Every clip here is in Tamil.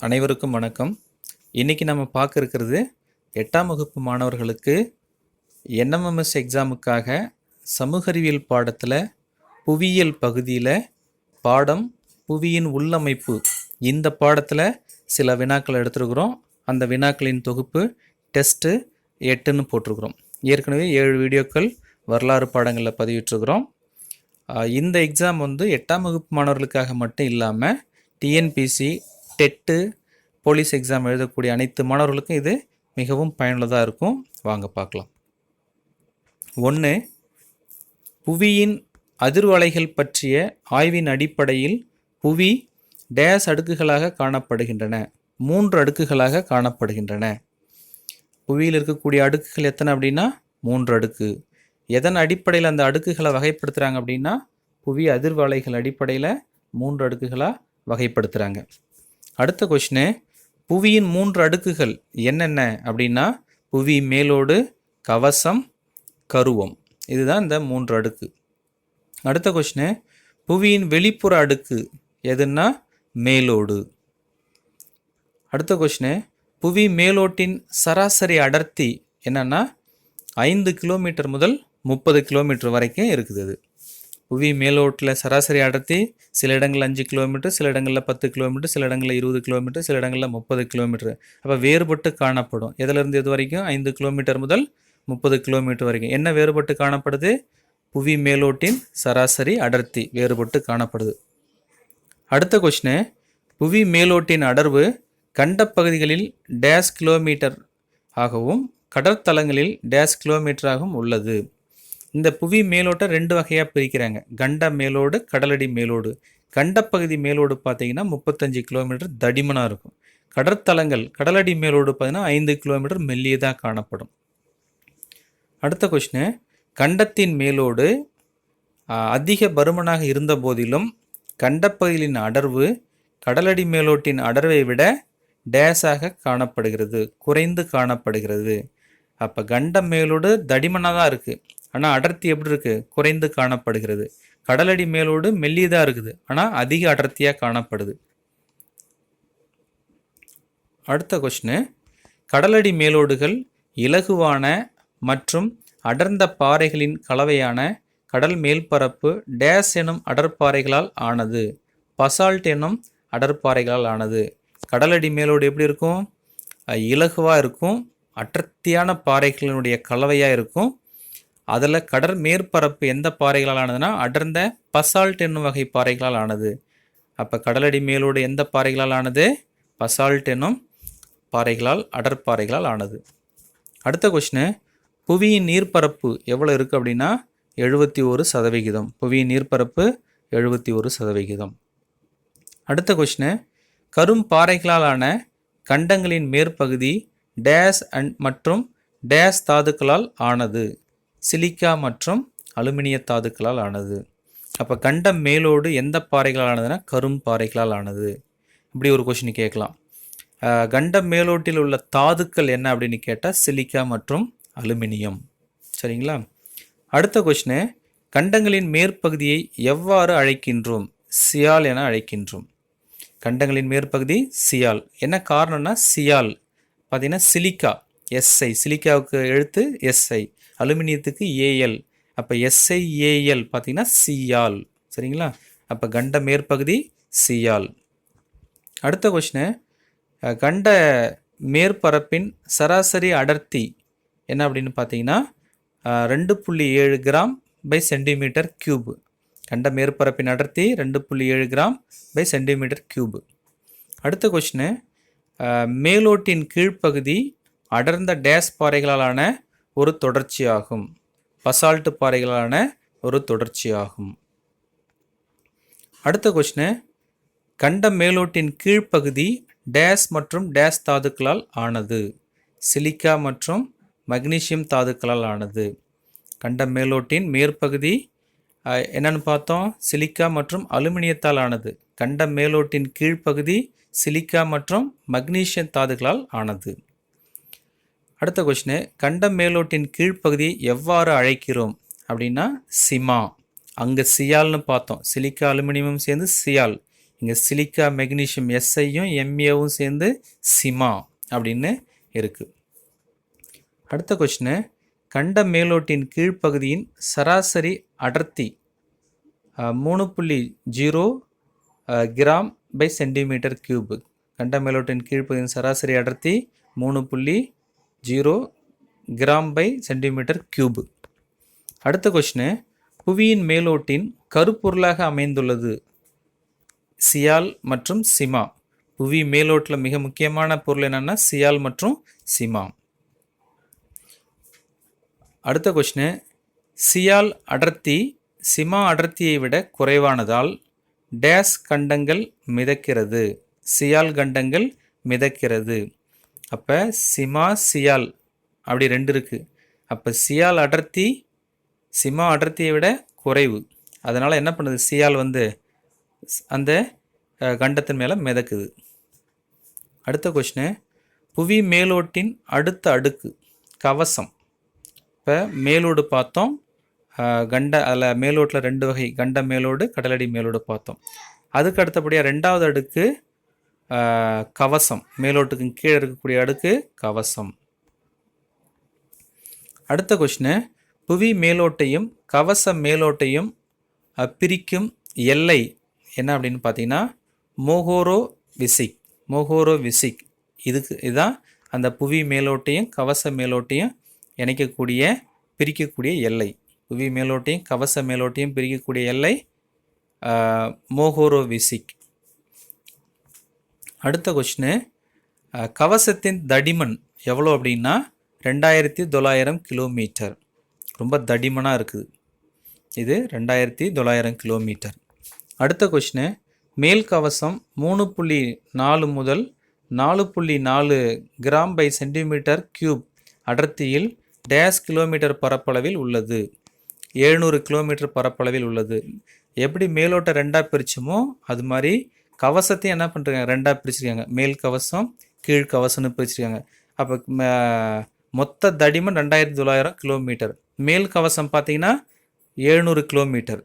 அனைவருக்கும் வணக்கம். இன்றைக்கி நம்ம பார்க்க இருக்கிறது 8ஆம் வகுப்பு மாணவர்களுக்கு என்எம்எம்எஸ் எக்ஸாமுக்காக சமூக அறிவியல் பாடத்தில் புவியியல் பகுதியில் பாடம் புவியின் உள்ளமைப்பு இந்த பாடத்தில் சில வினாக்கள் எடுத்துருக்குறோம். அந்த வினாக்களின் தொகுப்பு டெஸ்ட்டு 8ன்னு போட்டிருக்கிறோம். ஏற்கனவே 7 வீடியோக்கள் வரலாறு பாடங்களில் பதிவிட்டுருக்குறோம். இந்த எக்ஸாம் 8ஆம் வகுப்பு மாணவர்களுக்காக மட்டும் இல்லாமல் டிஎன்பிசி, டெட்டு, போலீஸ் எக்ஸாம் எழுதக்கூடிய அனைத்து மாணவர்களுக்கும் இது மிகவும் பயனுள்ளதாக இருக்கும். வாங்க பார்க்கலாம். 1. புவியின் அதிர்வலைகள் பற்றிய ஆய்வின் அடிப்படையில் புவி டேஸ் அடுக்குகளாக காணப்படுகின்றன. 3 அடுக்குகளாக காணப்படுகின்றன. புவியில் இருக்கக்கூடிய அடுக்குகள் எத்தனை அப்படின்னா 3 அடுக்கு. எதன் அடிப்படையில் அந்த அடுக்குகளை வகைப்படுத்துகிறாங்க அப்படின்னா புவி அதிர்வலைகள் அடிப்படையில் 3 அடுக்குகளாக வகைப்படுத்துகிறாங்க. அடுத்த கொஸ்டின், புவியின் 3 அடுக்குகள் என்னென்ன அப்படின்னா புவி மேலோடு, கவசம், கருவம். இதுதான் இந்த 3 அடுக்கு. அடுத்த கொஸ்டின், புவியின் வெளிப்புற அடுக்கு எதுன்னா மேலோடு. அடுத்த கொஸ்டின், புவி மேலோட்டின் சராசரி அடர்த்தி என்னன்னா 5 கிலோமீட்டர் முதல் 30 கிலோமீட்டர் வரைக்கும் இருக்குது. அது புவி மேலோட்டில் சராசரி அடர்த்தி சில இடங்களில் 5 கிலோமீட்டர், சில இடங்களில் 10 கிலோமீட்டர், சில இடங்களில் 20 கிலோமீட்டர், சில இடங்களில் 30 கிலோமீட்டர். அப்போ வேறுபட்டு காணப்படும். எதிலிருந்து எது வரைக்கும்? 5 கிலோமீட்டர் முதல் 30 கிலோமீட்டர் வரைக்கும். என்ன வேறுபட்டு காணப்படுது? புவி மேலோட்டின் சராசரி அடர்த்தி வேறுபட்டு காணப்படுது. அடுத்த கொஸ்டின், புவி மேலோட்டின் அடர்வு கண்டப்பகுதிகளில் டேஸ் கிலோமீட்டர் ஆகவும் கடற்தலங்களில் டேஸ் கிலோமீட்டராகவும் உள்ளது. இந்த புவி மேலோட்டை 2 வகையாக பிரிக்கிறாங்க. கண்ட மேலோடு, கடலடி மேலோடு. கண்டப்பகுதி மேலோடு பார்த்தீங்கன்னா 35 கிலோமீட்டர் தடிமனாக இருக்கும். கடற்தலங்கள் கடலடி மேலோடு பார்த்தீங்கன்னா 5 கிலோமீட்டர் மெல்லியதாக காணப்படும். அடுத்த கொஸ்டின், கண்டத்தின் மேலோடு அதிக பருமனாக இருந்த போதிலும் கண்டப்பகுதியின் அடர்வு கடலடி மேலோட்டின் அடர்வை விட டேஸாக காணப்படுகிறது, குறைந்து காணப்படுகிறது. அப்போ கண்ட மேலோடு தடிமனாக தான் இருக்குது, ஆனால் அடர்த்தி எப்படி இருக்குது? குறைந்து காணப்படுகிறது. கடலடி மேலோடு மெல்லியதாக இருக்குது, ஆனால் அதிக அடர்த்தியாக காணப்படுது. அடுத்த கொஸ்டின், கடலடி மேலோடுகள் இலகுவான மற்றும் அடர்ந்த பாறைகளின் கலவையான கடல் மேல்பரப்பு டேஸ் எனும் அடற்பாறைகளால் ஆனது, பசால்ட் எனும் அடற்பாறைகளால் ஆனது. கடலடி மேலோடு எப்படி இருக்கும்? இலகுவாக இருக்கும், அடர்த்தியான பாறைகளினுடைய கலவையாக இருக்கும். அதில் கடல் மேற்பரப்பு எந்த பாறைகளால் ஆனதுன்னா அடர்ந்த பசால்ட் என்னும் வகை பாறைகளால் ஆனது. அப்போ கடலடி மேலோடு எந்த பாறைகளால் ஆனது? பசால்ட் என்னும் பாறைகளால், அடற்பாறைகளால் ஆனது. அடுத்த கொஸ்டின், புவியின் நீர்ப்பரப்பு எவ்வளோ இருக்குது அப்படின்னா 71%. புவியின் நீர்ப்பரப்பு 71%. அடுத்த கொஸ்டின், கரும் பாறைகளால் ஆன கண்டங்களின் மேற்பகுதி டேஸ் மற்றும் டேஸ் தாதுக்களால் ஆனது, சிலிக்கா மற்றும் அலுமினிய தாதுக்களால் ஆனது. அப்போ கண்டம் மேலோடு எந்த பாறைகளால் ஆனதுன்னா கரும் பாறைகளால் ஆனது. இப்படி ஒரு கொஸ்டின் கேட்கலாம். கண்டம் மேலோட்டில் உள்ள தாதுக்கள் என்ன அப்படின்னு கேட்டால் சிலிக்கா மற்றும் அலுமினியம். சரிங்களா? அடுத்த கொஸ்டின், கண்டங்களின் மேற்பகுதியை எவ்வாறு அழைக்கின்றோம்? சியால் என அழைக்கின்றோம். கண்டங்களின் மேற்பகுதி சியால். என்ன காரணம்னா சியால் பார்த்தீங்கன்னா சிலிக்கா, எஸ்ஐ, சிலிக்காவுக்கு எழுத்து எஸ்ஐ, அலுமினியத்துக்கு ஏஎல். அப்போ எஸ்ஐஏஎல் பார்த்தீங்கன்னா சியால். சரிங்களா? அப்போ கண்ட மேற்பகுதி சியால். அடுத்த கொஸ்டின், கண்ட மேற்பரப்பின் சராசரி அடர்த்தி என்ன அப்படின்னு பார்த்தீங்கன்னா 2.7 கிராம் பை சென்டிமீட்டர் கியூப். கண்ட மேற்பரப்பின் அடர்த்தி 2.7 கிராம் பை சென்டிமீட்டர் கியூப். அடுத்த கொஸ்டின், மேலோட்டின் கீழ்ப்பகுதி அடர்ந்த டேஸ் பாறைகளாலான ஒரு தொடர்ச்சியாகும், பசால்ட் பாறைகளான ஒரு தொடர்ச்சியாகும். அடுத்த கொஸ்டின், கண்ட மேலோட்டின் கீழ்ப்பகுதி டேஸ் மற்றும் டேஸ் தாதுக்களால் ஆனது, சிலிக்கா மற்றும் மக்னீசியம் தாதுக்களால் ஆனது. கண்ட மேலோட்டின் மேற்பகுதி என்னன்னு பார்த்தோம்? சிலிக்கா மற்றும் அலுமினியத்தால் ஆனது. கண்ட மேலோட்டின் கீழ்ப்பகுதி சிலிக்கா மற்றும் மக்னீசியம் தாதுக்களால் ஆனது. அடுத்த கொஸ்டின், கண்ட மேலோட்டின் கீழ்ப்பகுதியை எவ்வாறு அழைக்கிறோம் அப்படின்னா சிமா. அங்கே சியால்னு பார்த்தோம், சிலிக்கா அலுமினியமும் சேர்ந்து சியால். இங்கே சிலிக்கா மெக்னீஷியம் எஸ்ஐயும் எம்ஏவும் சேர்ந்து சிமா அப்படின்னு இருக்குது. அடுத்த கொஸ்டின், கண்ட மேலோட்டின் கீழ்ப்பகுதியின் சராசரி அடர்த்தி 3.0 கிராம் பை சென்டிமீட்டர் கியூப். கண்ட மேலோட்டின் கீழ்ப்பகுதியின் சராசரி அடர்த்தி 3.0 கிராம் பை சென்டிமீட்டர் கியூப். அடுத்த கொஸ்டின், புவியின் மேலோட்டின் கருப்பொருளாக அமைந்துள்ளது சியால் மற்றும் சிமா. புவி மேலோட்டில் மிக முக்கியமான பொருள் என்னன்னா சியால் மற்றும் சிமா. அடுத்த கொஸ்டின், சியால் அடர்த்தி சிமா அடர்த்தியை விட குறைவானதால் டேஸ் கண்டங்கள் மிதக்கிறது. சியால் கண்டங்கள் மிதக்கிறது. அப்போ சிமா சியால் அப்படி ரெண்டு இருக்குது. அப்போ சியால் அடர்த்தி சிமா அடர்த்தியை விட குறைவு. அதனால் என்ன பண்ணுது, சியால் அந்த கண்டத்தின் மேலே மிதக்குது. அடுத்த கொஸ்டின், புவி மேலோட்டின் அடுத்த அடுக்கு கவசம். இப்போ மேலோடு பார்த்தோம், அதில் மேலோட்டில் 2 வகை, கண்ட மேலோடு கடலடி மேலோடு பார்த்தோம். அதுக்கு அடுத்தபடியாக 2வது அடுக்கு கவசம். மேலோட்டுக்கு கீழே இருக்கக்கூடிய அடுக்கு கவசம். அடுத்த கொஸ்டின், புவி மேலோட்டையும் கவச மேலோட்டையும் பிரிக்கும் எல்லை என்ன அப்படின்னு பார்த்தீங்கன்னா மோகோரோவிசிக். மோகோரோவிசிக் இதுதான் அந்த புவி மேலோட்டையும் கவச மேலோட்டையும் பிரிக்கக்கூடிய எல்லை. புவி மேலோட்டையும் கவச மேலோட்டையும் பிரிக்கக்கூடிய எல்லை மோகோரோவிசிக். அடுத்த கொஸ்டின், கவசத்தின் தடிமன் எவ்வளோ அப்படின்னா 2900 கிலோமீட்டர். ரொம்ப தடிமனாக இருக்குது. இது 2900 கிலோமீட்டர். அடுத்த கொஸ்டின், மேல் கவசம் 3.4 முதல் 4.4 கிராம் பை சென்டிமீட்டர் கியூப் அடர்த்தியில் டேஸ் கிலோமீட்டர் பரப்பளவில் உள்ளது. 700 கிலோமீட்டர் பரப்பளவில் உள்ளது. எப்படி மேலோட்ட 2ஆக பிரிச்சோமோ அது மாதிரி கவசத்தையும் என்ன பண்ணுறாங்க, 2ஆக பிரிச்சிருக்காங்க. மேல் கவசம் கீழ் கவசம்னு பிரிச்சிருக்காங்க. அப்போ மொத்த தடிமன் 2900 கிலோமீட்டர். மேல் கவசம் பார்த்தீங்கன்னா 700 கிலோமீட்டர்.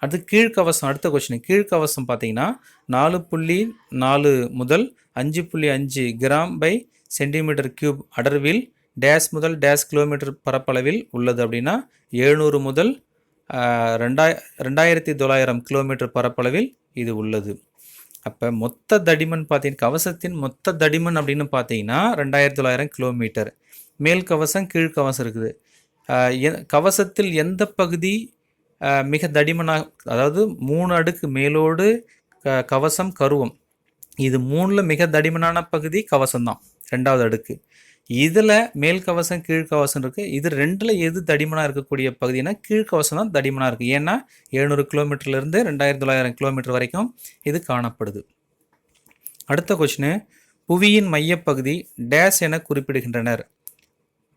அடுத்து கீழ்கவசம். அடுத்த கொஸ்டின், கீழ்கவசம் பார்த்தீங்கன்னா 4.4 முதல் 5.5 கிராம் பை சென்டிமீட்டர் கியூப் அடர்வில் டேஸ் முதல் டேஸ் கிலோமீட்டர் பரப்பளவில் உள்ளது. அப்படின்னா 700 முதல் 2900 கிலோமீட்டர் பரப்பளவில் இது உள்ளது. அப்போ மொத்த தடிமன் பார்த்தீங்கன்னா கவசத்தின் மொத்த தடிமன் அப்படின்னு பார்த்தீங்கன்னா 2900 கிலோமீட்டர். மேல் கவசம் கீழ்கவசம் இருக்குது. கவசத்தில் எந்த பகுதி மிக தடிமனாக, அதாவது 3 அடுக்கு மேலோடு கவசம் கருவம், இது 3ல் மிக தடிமனான பகுதி கவசம்தான் 2வது அடுக்கு. இதில் மேல் கவசம் கீழ்கவசம் இருக்குது. இது 2ல் எது தடிமனாக இருக்கக்கூடிய பகுதினா கீழ்கவசம் தான் தடிமனாக இருக்குது. ஏன்னா 700 கிலோமீட்டர்லேருந்து 2900 கிலோமீட்டர் வரைக்கும் இது காணப்படுது. அடுத்த கொஸ்டின், புவியின் மையப்பகுதி டேஸ் என குறிப்பிடுகின்றனர்.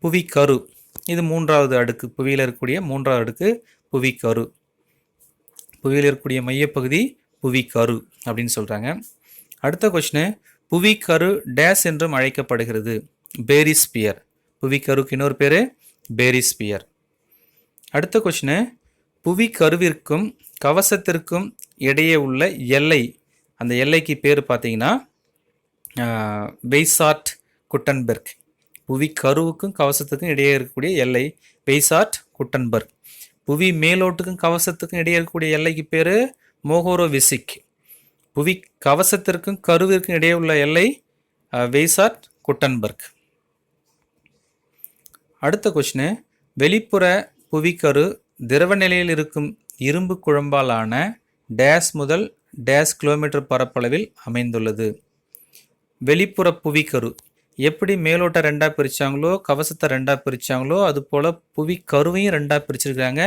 புவிக்கரு. இது 3வது அடுக்கு. புவியில் இருக்கக்கூடிய 3வது அடுக்கு புவிக்கரு. புவியில் இருக்கக்கூடிய மையப்பகுதி புவிக்கரு அப்படின்னு சொல்கிறாங்க. அடுத்த கொஸ்டின், புவிக்கரு டேஸ் என்றும் அழைக்கப்படுகிறது. பேரிஸ்பியர். புவிக்கருக்கு இன்னொரு பேர் பேரிஸ்பியர். அடுத்த கொஸ்டின், புவிக்கருவிற்கும் கவசத்திற்கும் இடையே உள்ள எல்லை, அந்த எல்லைக்கு பேர் பார்த்தீங்கன்னா வெய்சாட் குட்டன்பெர்க். புவி கருவுக்கும் கவசத்துக்கும் இடையே இருக்கக்கூடிய எல்லை வெய்சாட் குட்டன்பெர்க். புவி மேலோட்டுக்கும் கவசத்துக்கும் இடையே இருக்கக்கூடிய எல்லைக்கு பேர் மோகோரோவிசிக். புவி கவசத்திற்கும் கருவிற்கும் இடையே உள்ள எல்லை வெய்சாட் குட்டன்பெர்க். அடுத்த கொஸ்டின், வெளிப்புற புவிக்கரு திரவ நிலையில் இருக்கும் இரும்பு குழம்பாலான டேஸ் முதல் டேஸ் கிலோமீட்டர் பரப்பளவில் அமைந்துள்ளது. வெளிப்புற புவிக்கரு எப்படி மேலோட்ட 2ஆக பிரித்தாங்களோ கவசத்தை 2ஆக பிரித்தாங்களோ அதுபோல் புவிக்கருவையும் 2ஆக பிரிச்சிருக்காங்க.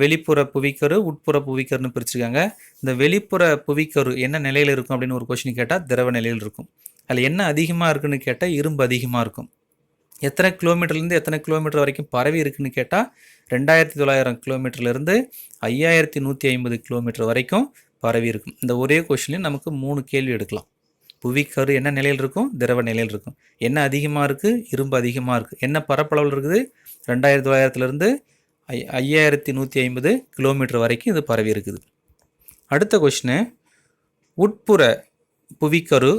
வெளிப்புற புவிக்கரு உட்புற புவிக்கருன்னு பிரிச்சிருக்காங்க. இந்த வெளிப்புற புவிக்கரு என்ன நிலையில் இருக்கும் அப்படின்னு ஒரு கொஸ்டின் கேட்டால் திரவ நிலையில் இருக்கும். அதில் என்ன அதிகமாக இருக்குன்னு கேட்டால் இரும்பு அதிகமாக இருக்கும். எத்தனை கிலோமீட்டர்லேருந்து எத்தனை கிலோமீட்டர் வரைக்கும் பரவி இருக்குன்னு கேட்டால் 2900 கிலோமீட்டர்லேருந்து 5150 கிலோமீட்டர் வரைக்கும் பரவி இருக்கும். இந்த ஒரே கொஸ்டின்லையும் நமக்கு 3 கேள்வி எடுக்கலாம். புவிக்கரு என்ன நிலையில் இருக்கும், திரவ நிலையில் இருக்கும். என்ன அதிகமாக இருக்குது, இரும்பு அதிகமாக இருக்குது. என்ன பரப்பளவில் இருக்குது, 2900லேருந்து 5150 கிலோமீட்டர் வரைக்கும் இது பரவி இருக்குது. அடுத்த கொஸ்டின், உட்புற புவிக்கரு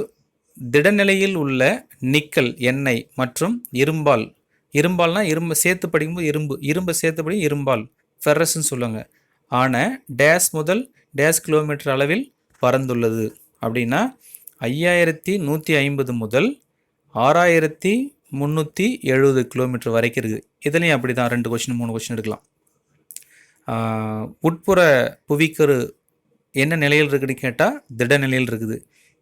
திடநிலையில் உள்ள நிக்கல் எண்ணெய் மற்றும் இரும்பால்னா இரும்பு சேர்த்து படிக்கும்போது இரும்பை சேர்த்து படி இரும்பால் ஃபெர்ரஸ்ன்னு சொல்லுவாங்க ஆன டேஸ் முதல் டேஸ் கிலோமீட்டர் அளவில் பறந்துள்ளது அப்படின்னா 5150 முதல் 6370 கிலோமீட்டர் வரைக்கும் இருக்குது. இதுலேயும் அப்படி தான் 2 கொஷின் 3 கொஷின் எடுக்கலாம். உட்புற புவிக்கரு என்ன நிலையில் இருக்குதுன்னு கேட்டால் திட நிலையில் இருக்குது.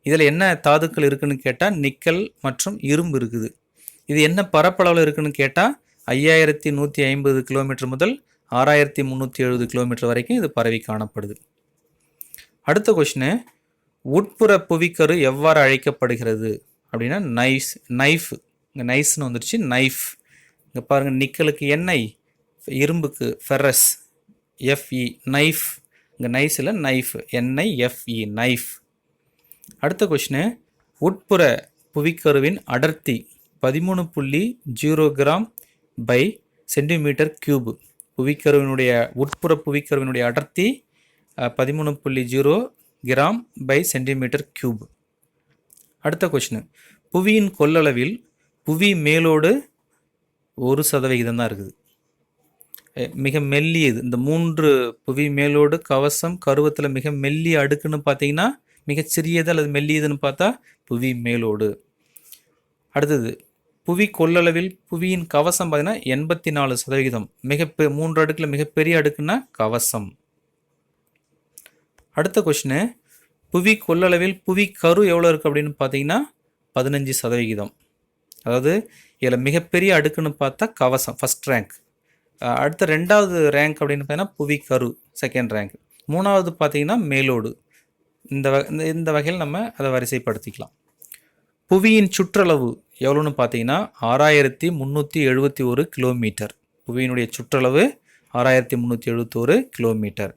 இதில் என்ன தாதுக்கள் இருக்குதுன்னு கேட்டால் நிக்கல் மற்றும் இரும்பு இருக்குது. இது என்ன பரப்பளவில் இருக்குதுன்னு கேட்டால் 5150 கிலோமீட்டர் முதல் 6370 கிலோமீட்டர் வரைக்கும் இது பரவி காணப்படுது. அடுத்த கொஷினு, உட்புற புவிக்கரு எவ்வாறு அழைக்கப்படுகிறது அப்படின்னா நைஃப். இங்கே நைஸ்ன்னு வந்துடுச்சு, நைஃப். இங்கே பாருங்கள், நிக்கலுக்கு எண்ணெய், இரும்புக்கு ஃபெர்ரஸ், எஃப்இ, நைஃப். இங்கே நைஸில் நைஃப், NIFE, நைஃப். அடுத்த கொஷினு, உட்புற புவிக்கருவின் அடர்த்தி 13.0 கிராம் பை சென்டிமீட்டர் கியூப். உட்புற புவிக்கருவினுடைய அடர்த்தி 13.0 கிராம் பை சென்டிமீட்டர் கியூப். அடுத்த கொஷினு, புவியின் கொள்ளளவில் புவி மேலோடு 1% தான் இருக்குது. மிக மெல்லியது. இந்த 3 புவி மேலோடு, கவசம், கருவத்தில் மிக மெல்லிய அடுக்குன்னு பார்த்தீங்கன்னா மிகச்சிறியது அல்லது மெல்லியதுன்னு பார்த்தா புவி மேலோடு. அடுத்தது, புவி கொள்ளளவில் புவியின் கவசம் பார்த்தீங்கன்னா 84%. 3 அடுக்கில் மிகப்பெரிய அடுக்குன்னா கவசம். அடுத்த கொஷினு, புவி கொள்ளளவில் புவி கரு எவ்வளோ இருக்குது அப்படின்னு பார்த்தீங்கன்னா 15%. அதாவது இதில் மிகப்பெரிய அடுக்குன்னு பார்த்தா கவசம் ஃபஸ்ட் ரேங்க். அடுத்த 2வது ரேங்க் அப்படின்னு பார்த்தீங்கன்னா புவி கரு செகண்ட் ரேங்க். 3வது பார்த்தீங்கன்னா மேலோடு. இந்த வகையில் நம்ம அதை வரிசைப்படுத்திக்கலாம். புவியின் சுற்றளவு எவ்வளோன்னு பார்த்தீங்கன்னா 6371 கிலோமீட்டர். புவியினுடைய சுற்றளவு 6371 கிலோமீட்டர்.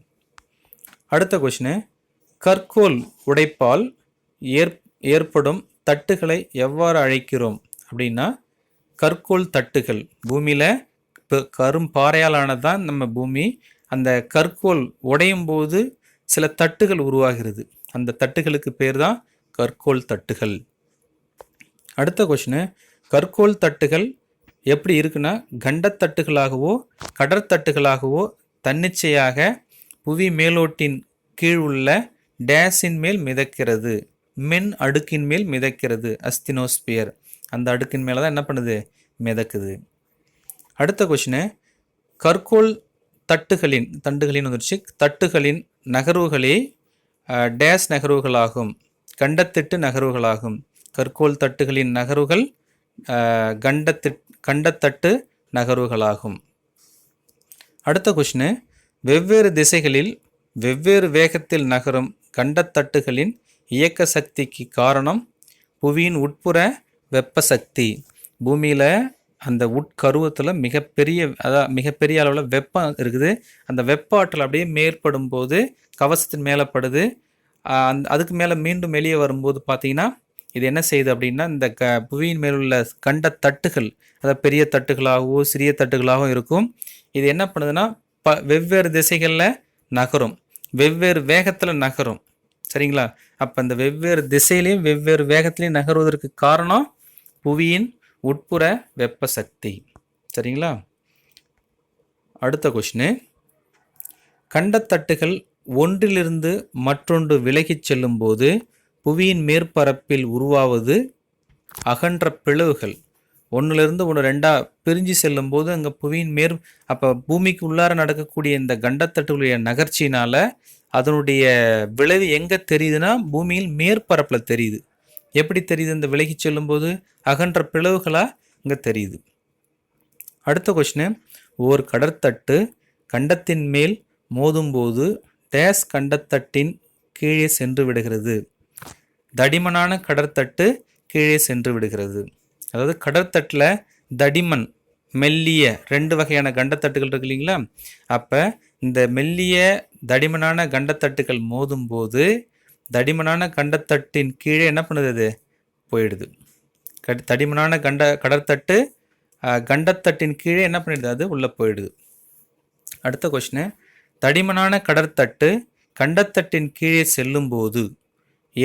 அடுத்த கொஷினு, கற்கோள் உடைப்பால் ஏற்படும் தட்டுகளை எவ்வாறு அழைக்கிறோம் அப்படின்னா கற்கோள் தட்டுகள். பூமியில் கரும்பாறையாலானது தான் நம்ம பூமி. அந்த கற்கோள் உடையும் போது சில தட்டுகள் உருவாகிறது. அந்த தட்டுகளுக்கு பேர் தான் கற்கோள் தட்டுகள். அடுத்த கொஷினு, கற்கோள் தட்டுகள் எப்படி இருக்குன்னா கண்டத்தட்டுகளாகவோ கடற்தட்டுகளாகவோ தன்னிச்சையாக புவி மேலோட்டின் கீழ் உள்ள டேஸின் மேல் மிதக்கிறது. மென் அடுக்கின் மேல் மிதக்கிறது, அஸ்தினோஸ்பியர். அந்த அடுக்கின் மேலே தான் என்ன பண்ணுது, மிதக்குது. அடுத்த கொஷினு, கற்கோள் தட்டுகளின் வந்துருச்சு. தட்டுகளின் நகர்வுகளே டேஸ் நகர்வுகளாகும், கண்டத்திட்டு நகர்வுகளாகும். கற்கோள் தட்டுகளின் நகர்வுகள் கண்டத்தட்டு நகர்வுகளாகும். அடுத்த கொஷினு, வெவ்வேறு திசைகளில் வெவ்வேறு வேகத்தில் நகரும் கண்டத்தட்டுகளின் இயக்க சக்திக்கு காரணம் புவியின் உட்புற வெப்ப சக்தி. பூமியில் அந்த உட்கருவத்தில் மிகப்பெரிய அளவில் வெப்பம் இருக்குது. அந்த வெப்ப ஆற்றல் அப்படியே மேற்படும் போது கவசத்தின் மேலே படுது. அதுக்கு மேலே மீண்டும் வெளியே வரும்போது பார்த்தீங்கன்னா இது என்ன செய்யுது அப்படின்னா இந்த புவியின் மேலுள்ள கண்டத்தட்டுகள், அதாவது பெரிய தட்டுகளாகவோ சிறிய தட்டுகளாகவும் இருக்கும். இது என்ன பண்ணுதுன்னா வெவ்வேறு திசைகளில் நகரும், வெவ்வேறு வேகத்தில் நகரும். சரிங்களா? அப்போ இந்த வெவ்வேறு திசையிலையும் வெவ்வேறு வேகத்திலையும் நகர்வதற்கு காரணம் புவியின் உட்புற வெப்ப சக்தி. சரிங்களா? அடுத்த கொஷினு, கண்டத்தட்டுகள் ஒன்றிலிருந்து மற்றொன்று விலகிச் செல்லும் போது புவியின் மேற்பரப்பில் உருவாவது அகன்ற பிளவுகள். ஒன்றுலேருந்து ஒன்று 2 பிரிஞ்சு செல்லும் போது அங்கே புவியின் அப்போ பூமிக்கு உள்ளார நடக்கக்கூடிய இந்த கண்டத்தட்டுடைய நகர்ச்சியினால் அதனுடைய விளைவு எங்கே தெரியுதுன்னா பூமியில் மேற்பரப்பில் தெரியுது. எப்படி தெரியுது? இந்த விலகி செல்லும்போது அகன்ற பிளவுகளாக இங்கே தெரியுது. அடுத்த கொஷினு, ஓர் கடற்தட்டு கண்டத்தின் மேல் மோதும்போது டேஸ் கண்டத்தட்டின் கீழே சென்று விடுகிறது. தடிமனான கடற்தட்டு கீழே சென்று விடுகிறது. அதாவது கடற்தட்டில் தடிமன், மெல்லிய 2 வகையான கண்டத்தட்டுகள் இருக்கு இல்லைங்களா? அப்போ இந்த மெல்லிய தடிமனான கண்டத்தட்டுகள் மோதும்போது தடிமனான கண்டத்தட்டின் கீழே என்ன பண்ணுது, அது போயிடுது. தடிமனான கடற்தட்டு கண்டத்தட்டின் கீழே என்ன பண்ணிடுது, அது உள்ளே போயிடுது. அடுத்த கொஷினு, தடிமனான கடற்தட்டு கண்டத்தட்டின் கீழே செல்லும்போது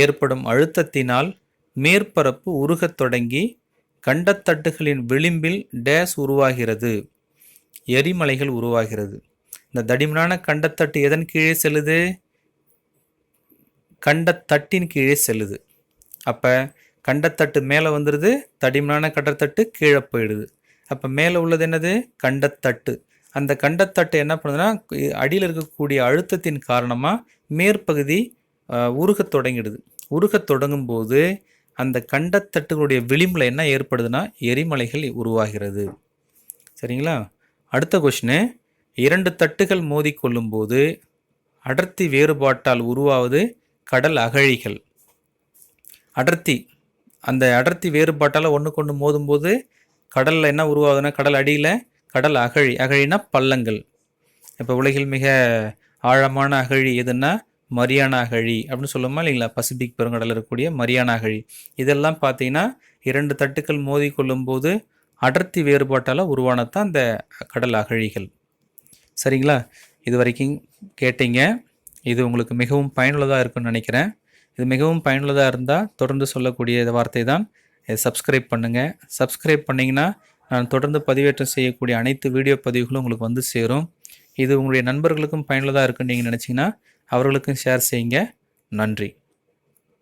ஏற்படும் அழுத்தத்தினால் மேற்பரப்பு உருகத் தொடங்கி கண்டத்தட்டுகளின் விளிம்பில் டேஸ் உருவாகிறது, எரிமலைகள் உருவாகிறது. இந்த தடிமனான கண்டத்தட்டு எதன் கீழே செல்லுது? கண்டத்தட்டின் கீழே செல்லுது. அப்போ கண்டத்தட்டு மேலே வந்துடுது, தடிமனான கண்டத்தட்டு கீழே போயிடுது. அப்போ மேலே உள்ளது என்னது? கண்டத்தட்டு. அந்த கண்டத்தட்டு என்ன பண்ணுதுன்னா அடியில் இருக்கக்கூடிய அழுத்தத்தின் காரணமாக மேற்பகுதி உருகத் தொடங்கிடுது. உருகத் தொடங்கும் போது அந்த கண்டத்தட்டுகளுடைய விளிம்பில் என்ன ஏற்படுதுன்னா எரிமலைகள் உருவாகிறது. சரிங்களா? அடுத்த கொஸ்டின், 2 தட்டுகள் மோதிக்கொள்ளும் போது அடர்த்தி வேறுபாட்டால் உருவாவது கடல் அகழிகள். அடர்த்தி, அந்த அடர்த்தி வேறுபாட்டால் ஒன்றுக்கு ஒன்று மோதும்போது கடலில் என்ன உருவாகுதுன்னா கடல் அடியில் கடல் அகழி. அகழினா பள்ளங்கள். இப்போ உலகில் மிக ஆழமான அகழி எதுன்னா மரியானா அகழி அப்படின்னு சொல்லுமா இல்லைங்களா? பசிபிக் பெருங்கடலில் இருக்கக்கூடிய மரியானா அகழி. இதெல்லாம் பார்த்தீங்கன்னா 2 தட்டுக்கள் மோதி கொள்ளும் போது அடர்த்தி வேறுபாட்டால் உருவானதான் அந்த கடல் அகழிகள். சரிங்களா? இது வரைக்கும் கேட்டீங்க. இது உங்களுக்கு மிகவும் பயனுள்ளதாக இருக்குன்னு நினைக்கிறேன். இது மிகவும் பயனுள்ளதாக இருந்தால் தொடர்ந்து சொல்லக்கூடிய வார்த்தை தான் சப்ஸ்கிரைப் பண்ணுங்கள். சப்ஸ்கிரைப் பண்ணிங்கன்னா நான் தொடர்ந்து பதிவேற்றம் செய்யக்கூடிய அனைத்து வீடியோ பதிவுகளும் உங்களுக்கு வந்து சேரும். இது உங்களுடைய நண்பர்களுக்கும் பயனுள்ளதாக இருக்குன்னு நீங்கள் நினச்சிங்கன்னா அவர்களுக்கும் ஷேர் செய்யுங்க. நன்றி.